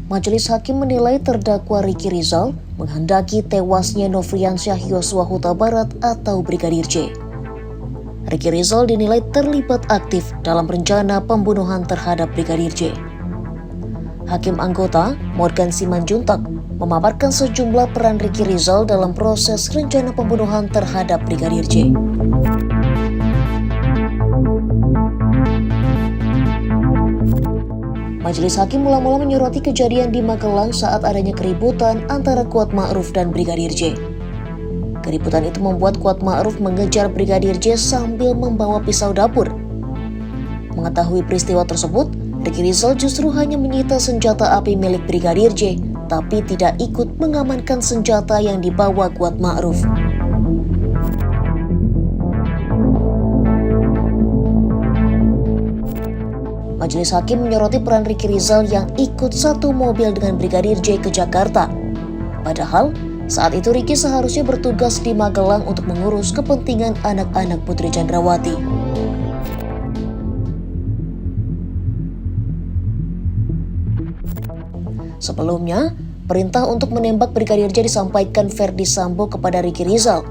Majelis Hakim menilai terdakwa Ricky Rizal menghendaki tewasnya Nofriansyah Yosua Huta Barat atau Brigadir J. Ricky Rizal dinilai terlibat aktif dalam rencana pembunuhan terhadap Brigadir J. Hakim anggota Morgan Simanjuntak memaparkan sejumlah peran Ricky Rizal dalam proses rencana pembunuhan terhadap Brigadir J. Majelis Hakim mula-mula menyoroti kejadian di Magelang saat adanya keributan antara Kuat Ma'ruf dan Brigadir J. Keributan itu membuat Kuat Ma'ruf mengejar Brigadir J sambil membawa pisau dapur. Mengetahui peristiwa tersebut, Ricky Rizal justru hanya menyita senjata api milik Brigadir J, tapi tidak ikut mengamankan senjata yang dibawa Kuat Ma'ruf. Majelis Hakim menyoroti peran Ricky Rizal yang ikut satu mobil dengan Brigadir J ke Jakarta. Padahal, saat itu Ricky seharusnya bertugas di Magelang untuk mengurus kepentingan anak-anak Putri Chandrawati. Sebelumnya, perintah untuk menembak Brigadir J disampaikan Verdi Sambo kepada Ricky Rizal.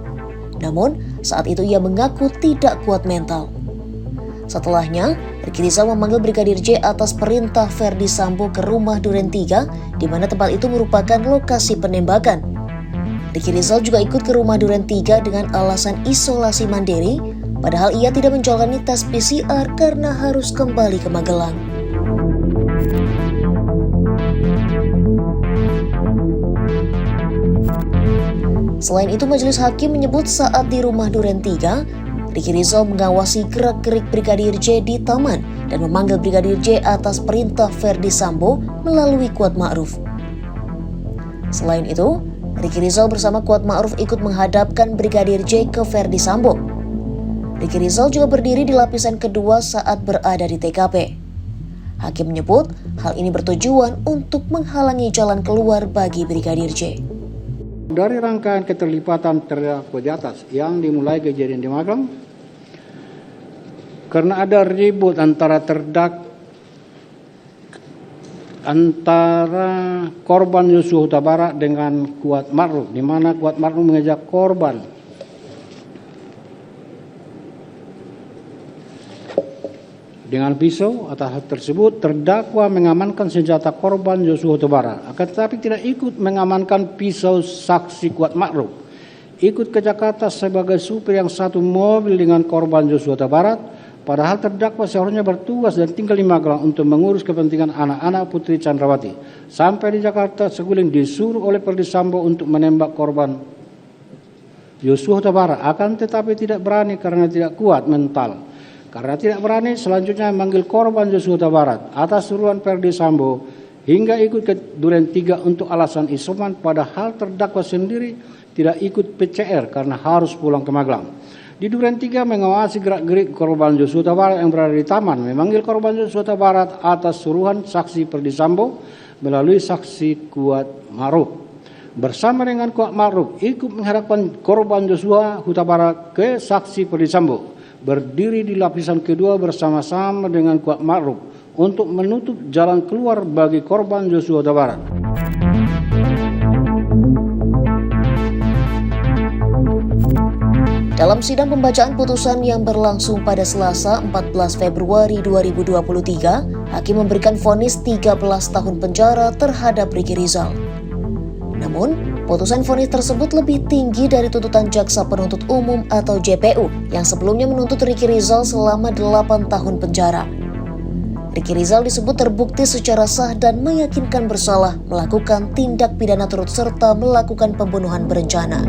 Namun, saat itu ia mengaku tidak kuat mental. Setelahnya, Ricky Rizal memanggil Brigadir J atas perintah Verdi Sambo ke rumah Duren 3, di mana tempat itu merupakan lokasi penembakan. Ricky Rizal juga ikut ke rumah Duren 3 dengan alasan isolasi mandiri, padahal ia tidak menjalani tes PCR karena harus kembali ke Magelang. Selain itu, Majelis Hakim menyebut saat di rumah Duren 3, Ricky Rizal mengawasi gerak-gerik Brigadir J di taman dan memanggil Brigadir J atas perintah Verdi Sambo melalui Kuat Ma'ruf. Selain itu, Ricky Rizal bersama Kuat Ma'ruf ikut menghadapkan Brigadir J ke Verdi Sambo. Ricky Rizal juga berdiri di lapisan kedua saat berada di TKP. Hakim menyebut hal ini bertujuan untuk menghalangi jalan keluar bagi Brigadir J. Dari rangkaian keterlibatan terdakwa di atas yang dimulai kejadian di Magelang, karena ada ribut antara korban Yosua Huta Barat dengan Kuat Ma'ruf, di mana Kuat Ma'ruf mengajak korban dengan pisau. Atas hal tersebut, terdakwa mengamankan senjata korban Yosua Huta Barat, akan tetapi tidak ikut mengamankan pisau saksi Kuat Ma'ruf. Ikut ke Jakarta sebagai supir yang satu mobil dengan korban Yosua Huta Barat, padahal terdakwa seharusnya bertugas dan tinggal di Magelang untuk mengurus kepentingan anak-anak Putri Chandrawati. Sampai di Jakarta, Seguling disuruh oleh Verdi Sambo untuk menembak korban Yosua Huta Barat, akan tetapi tidak berani karena tidak kuat mental. Karena tidak berani, selanjutnya memanggil korban Yosua Huta Barat atas suruhan Verdi Sambo hingga ikut ke Duren 3 untuk alasan isoman, padahal terdakwa sendiri tidak ikut PCR karena harus pulang ke Magelang. Di Duren 3 mengawasi gerak-gerik korban Yosua Huta Barat yang berada di taman, memanggil korban Yosua Huta Barat atas suruhan saksi Verdi Sambo melalui saksi Kuat Ma'ruf. Bersama dengan Kuat Ma'ruf ikut menghadapkan korban Yosua Huta Barat ke saksi Verdi Sambo, berdiri di lapisan kedua bersama-sama dengan Kuat Ma'ruf untuk menutup jalan keluar bagi korban Yosua Huta Barat. Dalam sidang pembacaan putusan yang berlangsung pada Selasa 14 Februari 2023, Hakim memberikan vonis 13 tahun penjara terhadap Ricky Rizal. Namun, putusan vonis tersebut lebih tinggi dari tuntutan Jaksa Penuntut Umum atau JPU yang sebelumnya menuntut Ricky Rizal selama 8 tahun penjara. Ricky Rizal disebut terbukti secara sah dan meyakinkan bersalah melakukan tindak pidana turut serta melakukan pembunuhan berencana.